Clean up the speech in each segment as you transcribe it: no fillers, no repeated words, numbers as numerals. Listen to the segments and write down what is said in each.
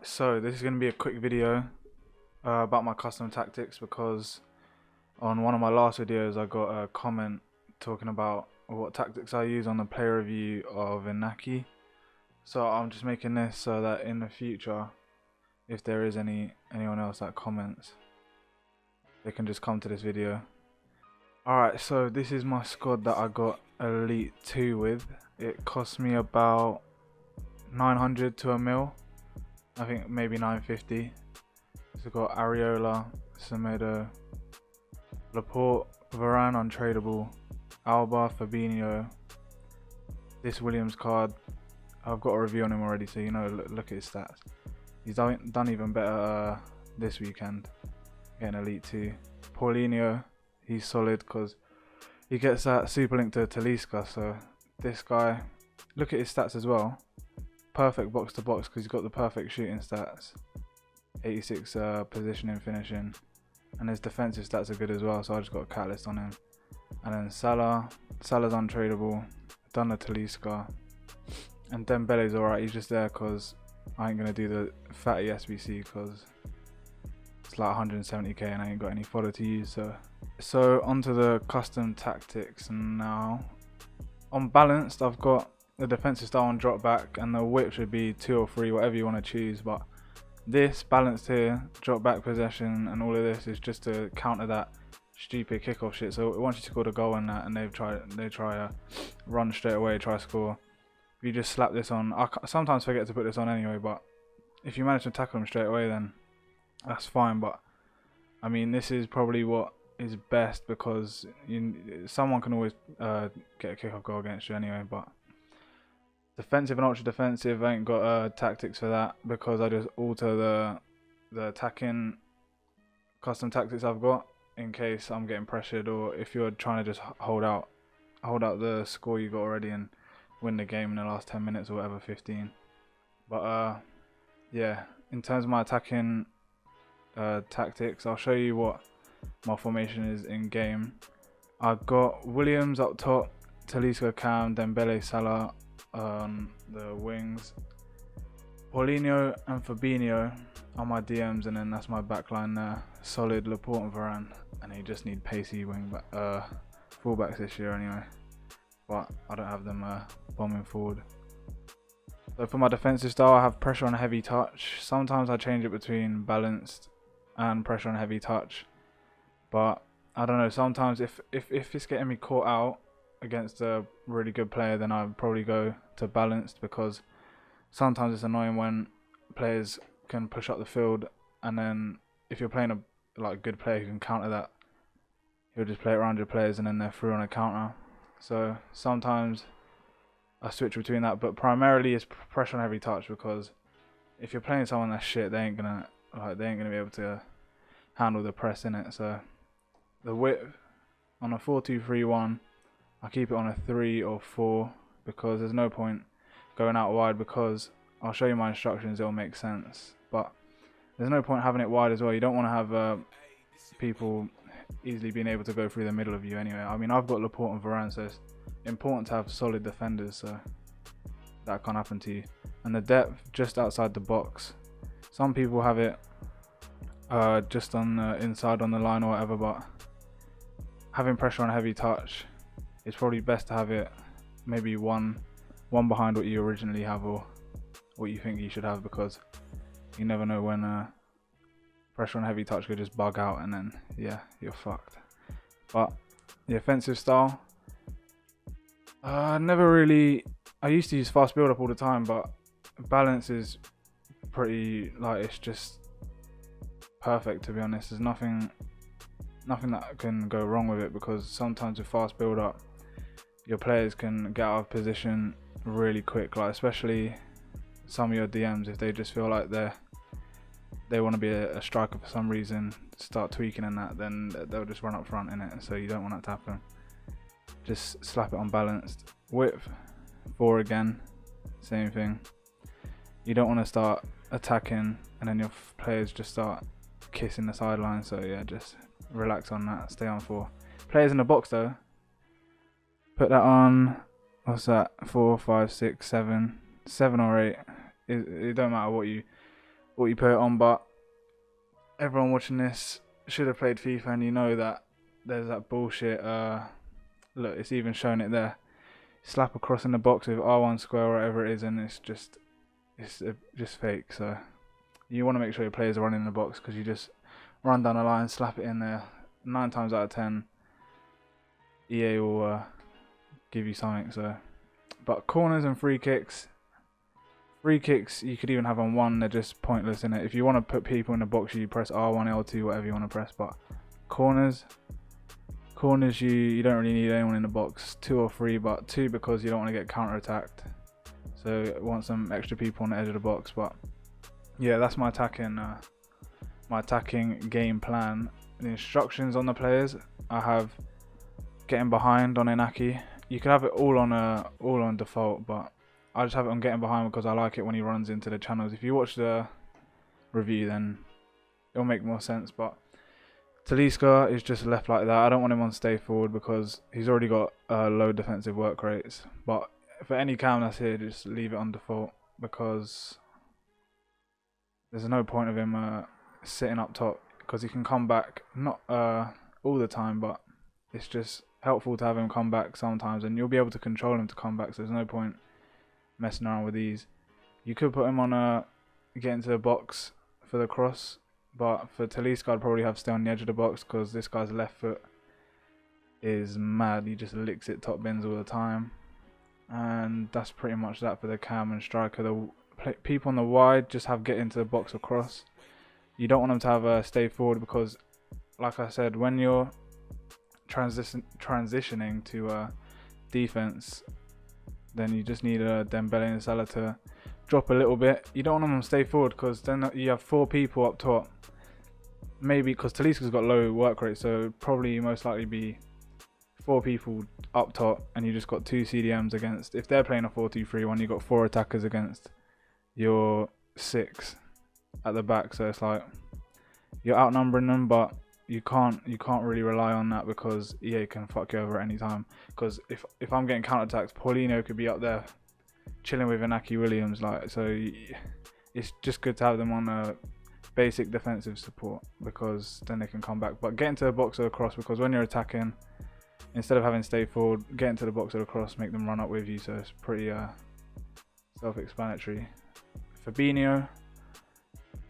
Alright, so this is going to be a quick video about my custom tactics, because on one of my last videos I got a comment talking about what tactics I use on the player review of Inaki. So I'm just making this so that in the future, if there is anyone else that comments, they can just come to this video. Alright, so this is my squad that I got Elite 2 with. It cost me about 900 to a mil. I think maybe 950. So we've got Areola, Semedo, Laporte, Varane untradeable, Alba, Fabinho. This Williams card, I've got a review on him already, so you know, look at his stats. He's done even better this weekend, getting Elite 2. Paulinho, he's solid because he gets that super link to Talisca. So this guy, look at his stats as well. Perfect box to box because he's got the perfect shooting stats, 86 positioning, finishing, and his defensive stats are good as well, so I just got a catalyst on him. And then Salah's untradeable, done the Talisca, and Dembele's alright. He's just there because I ain't gonna do the fatty SBC because it's like 170k and I ain't got any fodder to use. So onto the custom tactics now. On balanced, I've got the defensive style on drop back, and the whip should be 2 or 3, whatever you want to choose. But this balanced here, drop back possession, and all of this is just to counter that stupid kickoff shit. So once you score the goal in that, and they try run straight away, try to score. If you just slap this on, I sometimes forget to put this on anyway. But if you manage to tackle them straight away, then that's fine. But I mean, this is probably what is best because someone can always get a kickoff goal against you anyway. But defensive and ultra defensive, I ain't got tactics for that because I just alter the attacking custom tactics I've got in case I'm getting pressured, or if you're trying to just hold out the score you got already and win the game in the last 10 minutes or whatever, 15. But yeah, in terms of my attacking tactics, I'll show you what my formation is in game. I've got Williams up top, Talisca, Cam, Dembele, Salah on the wings, Paulinho and Fabinho are my DMs, and then that's my backline there. Solid Laporte and Varane, and you just need pacey fullbacks this year anyway, but I don't have them bombing forward. So for my defensive style, I have pressure on heavy touch. Sometimes I change it between balanced and pressure on heavy touch, but I don't know, sometimes if it's getting me caught out against a really good player, then I'd probably go to balanced, because sometimes it's annoying when players can push up the field, and then if you're playing a good player who can counter that, he'll just play it around your players and then they're through on a counter. So sometimes I switch between that, but primarily it's pressure on heavy touch, because if you're playing someone that's shit, they ain't gonna be able to handle the press in it. So the width on a 4-2-3-1, I keep it on a 3 or 4 because there's no point going out wide, because I'll show you my instructions, it'll make sense. But there's no point having it wide as well. You don't want to have people easily being able to go through the middle of you anyway. I mean, I've got Laporte and Varane, so it's important to have solid defenders, so that can't happen to you. And the depth just outside the box. Some people have it just on the inside on the line or whatever, but having pressure on heavy touch, it's probably best to have it maybe one behind what you originally have or what you think you should have, because you never know when pressure on heavy touch could just bug out and then yeah, you're fucked. But the offensive style, I used to use fast build up all the time, but balance is pretty, it's just perfect, to be honest. There's nothing that can go wrong with it, because sometimes with fast build up your players can get out of position really quick, especially some of your DMs, if they just feel like they want to be a striker for some reason, start tweaking and that, then they'll just run up front in it, so you don't want that to happen. Just slap it on balanced. Width 4 again, same thing. You don't want to start attacking and then your players just start kissing the sideline, so yeah, just relax on that, stay on 4. Players in the box though, put that on, what's that, 4, 5, 6, 7 or 8. It don't matter what you put it on, but everyone watching this should have played FIFA, and you know that there's that bullshit. Look, it's even showing it there. Slap across in the box with R1 square or whatever it is, and it's just fake. So you want to make sure your players are running in the box, because you just run down the line, slap it in there. 9 times out of 10, EA will give you something. So, but corners and free kicks you could even have on 1. They're just pointless in it. If you want to put people in the box, you press R1, L2, whatever you want to press. But corners you don't really need anyone in the box. 2 or 3, but 2 because you don't want to get counter attacked. So want some extra people on the edge of the box. But yeah, that's my attacking game plan. The instructions on the players, I have getting behind on Inaki. You could have it all on default, but I just have it on getting behind because I like it when he runs into the channels. If you watch the review, then it'll make more sense. But Talisca is just left like that. I don't want him on stay forward because he's already got low defensive work rates. But for any cam that's here, just leave it on default, because there's no point of him sitting up top, because he can come back, not all the time, but it's just helpful to have him come back sometimes, and you'll be able to control him to come back, so there's no point messing around with these. You could put him on get into the box for the cross, but for Talisca I'd probably have to stay on the edge of the box, because this guy's left foot is mad. He just licks it top bins all the time. And that's pretty much that for the cam and striker. The people on the wide just have get into the box or cross. You don't want them to have a stay forward, because like I said, when you're transitioning to defense, then you just need Dembele and Salah to drop a little bit. You don't want them to stay forward, because then you have 4 people up top. Maybe because Talisca's got low work rate, so probably most likely be 4 people up top, and you just got 2 CDMs against. If they're playing a 4-2-3-1, you got 4 attackers against your 6 at the back. So it's like you're outnumbering them, but you can't really rely on that, because EA can fuck you over at any time. Because if I'm getting counter attacks, Paulinho could be up there chilling with Inaki Williams, like, so it's just good to have them on a basic defensive support, because then they can come back. But get into the box or across, because when you're attacking, instead of having to stay forward, get into the box or across, make them run up with you. So it's pretty self-explanatory. Fabinho,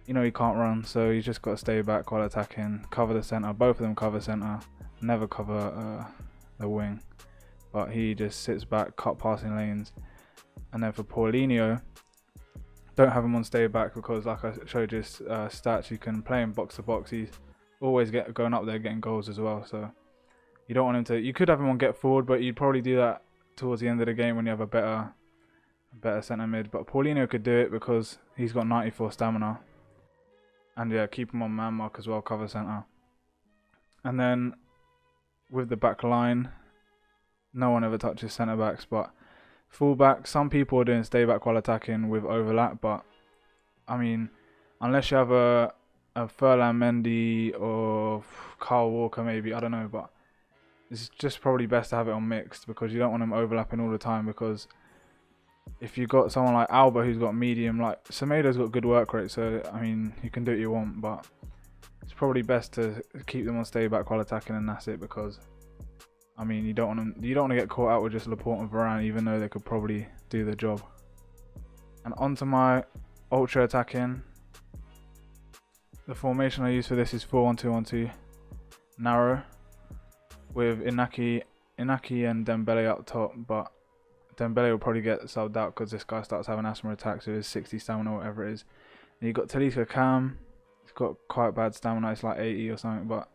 you know he can't run, so he's just got to stay back while attacking, cover the centre. Both of them cover centre, never cover the wing, but he just sits back, cut passing lanes. And then for Paulinho, don't have him on stay back, because like I showed you his stats, you can play him box to box. He's always going up there getting goals as well, so you don't want him to. You could have him on get forward, but you'd probably do that towards the end of the game when you have a better centre mid. But Paulinho could do it because he's got 94 stamina. And yeah, keep him on man mark as well, cover centre. And then with the back line, no one ever touches centre backs, but full back, some people are doing stay back while attacking with overlap. But I mean, unless you have a Furlan Mendy or Kyle Walker maybe, I don't know, but it's just probably best to have it on mixed, because you don't want them overlapping all the time. Because if you've got someone like Alba who's got medium, like Semedo's got good work rate, so I mean you can do what you want, but it's probably best to keep them on stay back while attacking, and that's it. Because I mean you don't want to get caught out with just Laporte and Varane, even though they could probably do the job. And onto my ultra attacking. The formation I use for this is 4-1-2-1-2 narrow, with Inaki and Dembele up top, but Dembele will probably get subbed out because this guy starts having asthma attacks with his 60 stamina or whatever it is. And you've got Talisca Cam, he's got quite bad stamina, it's like 80 or something, but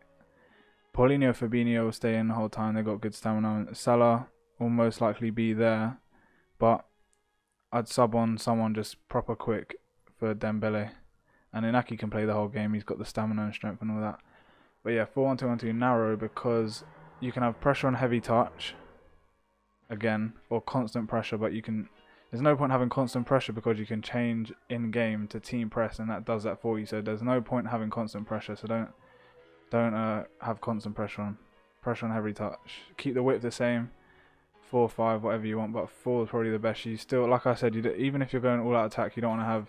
Paulinho, Fabinho will stay in the whole time, they've got good stamina. And Salah will most likely be there, but I'd sub on someone just proper quick for Dembele. And Inaki can play the whole game, he's got the stamina and strength and all that. But yeah, 4-1-2-1-2 narrow, because you can have pressure on heavy touch again, or constant pressure, but there's no point having constant pressure because you can change in game to team press, and that does that for you. So there's no point having constant pressure, so don't have constant pressure on heavy touch. Keep the width the same, 4 or 5, whatever you want, but 4 is probably the best. You still, like I said, even if you're going all out attack, you don't want to have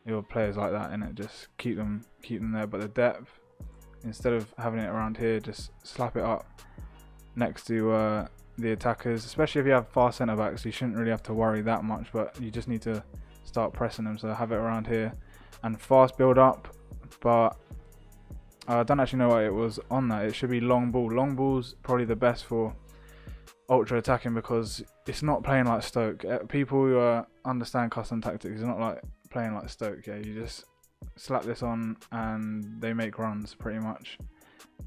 your players like that, and it just keep them there. But the depth, instead of having it around here, just slap it up next to the attackers. Especially if you have fast centre backs, you shouldn't really have to worry that much, but you just need to start pressing them. So have it around here and fast build up. But I don't actually know why it was on that. It should be long ball. Long ball's probably the best for ultra attacking because it's not playing like Stoke. People who understand custom tactics, it's not like playing like Stoke. Yeah, you just slap this on and they make runs pretty much.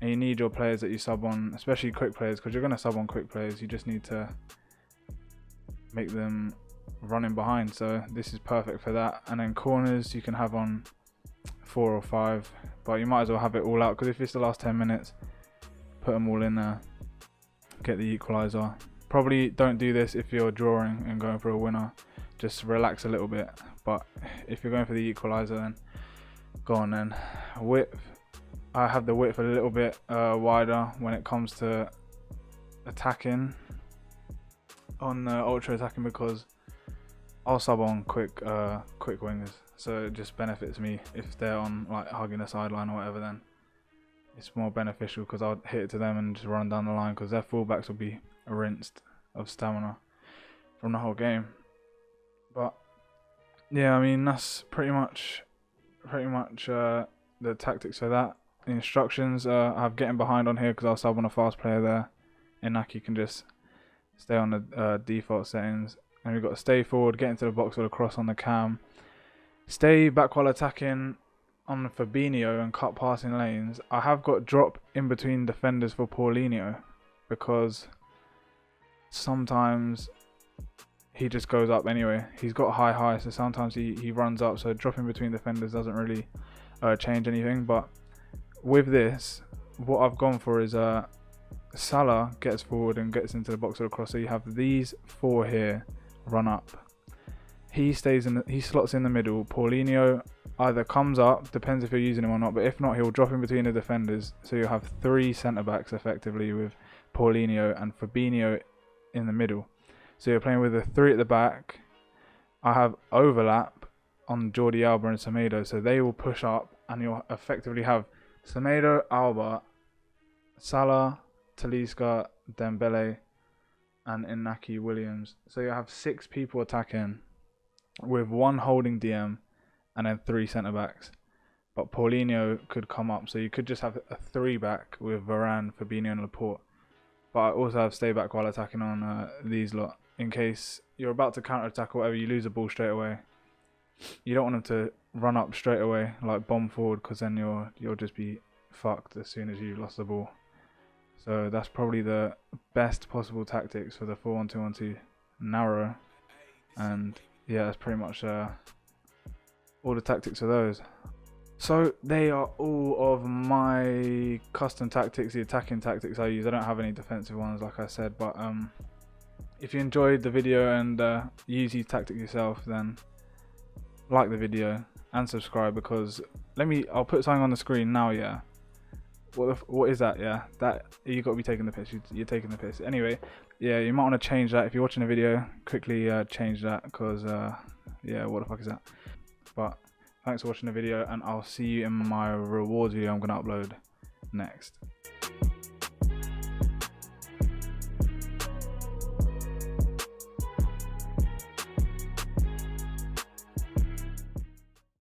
And you need your players that you sub on, especially quick players, because you're going to sub on quick players. You just need to make them running behind. So this is perfect for that. And then corners you can have on 4 or 5, but you might as well have it all out, because if it's the last 10 minutes, put them all in there, get the equaliser. Probably don't do this if you're drawing and going for a winner, just relax a little bit. But if you're going for the equaliser, then go on. Then width, I have the width a little bit wider when it comes to attacking on ultra attacking, because I'll sub on quick wingers, so it just benefits me. If they're on like hugging the sideline or whatever, then it's more beneficial because I'll hit it to them and just run down the line, because their fullbacks will be rinsed of stamina from the whole game. But yeah, I mean that's pretty much the tactics for that. The instructions, I have getting behind on here because I'll sub on a fast player there. Inaki can just stay on the default settings. And we've got to stay forward, get into the box with a cross on the cam. Stay back while attacking on Fabinho and cut passing lanes. I have got drop in between defenders for Paulinho, because sometimes he just goes up anyway. He's got high, so sometimes he runs up, so dropping between defenders doesn't really change anything. But with this, what I've gone for is Salah gets forward and gets into the box with a cross. So you have these 4 here run up. He slots in the middle. Paulinho either comes up, depends if you're using him or not, but if not, he'll drop in between the defenders. So you'll have 3 centre backs effectively, with Paulinho and Fabinho in the middle. So you're playing with the 3 at the back. I have overlap on Jordi Alba and Semedo, so they will push up, and you'll effectively have Semedo, Alba, Salah, Talisca, Dembele, and Inaki Williams. So you have 6 people attacking with 1 holding DM and then 3 centre backs. But Paulinho could come up, so you could just have a 3 back with Varane, Fabinho and Laporte. But I also have stay back while attacking on these lot, in case you're about to counter attack or whatever, you lose the ball straight away. You don't want them to run up straight away, like bomb forward, because then you'll just be fucked as soon as you've lost the ball. So that's probably the best possible tactics for the 4-1-2-1-2 narrow. And yeah, that's pretty much all the tactics of those. So they are all of my custom tactics, the attacking tactics I use. I don't have any defensive ones, like I said. But if you enjoyed the video and use these tactics yourself, then like the video and subscribe, because I'll put something on the screen now. Yeah. What is that? Yeah, that you got to be taking the piss. You're taking the piss. Anyway, yeah, you might want to change that if you're watching a video. Quickly change that, because yeah, what the fuck is that? But thanks for watching the video, and I'll see you in my rewards video I'm gonna upload next.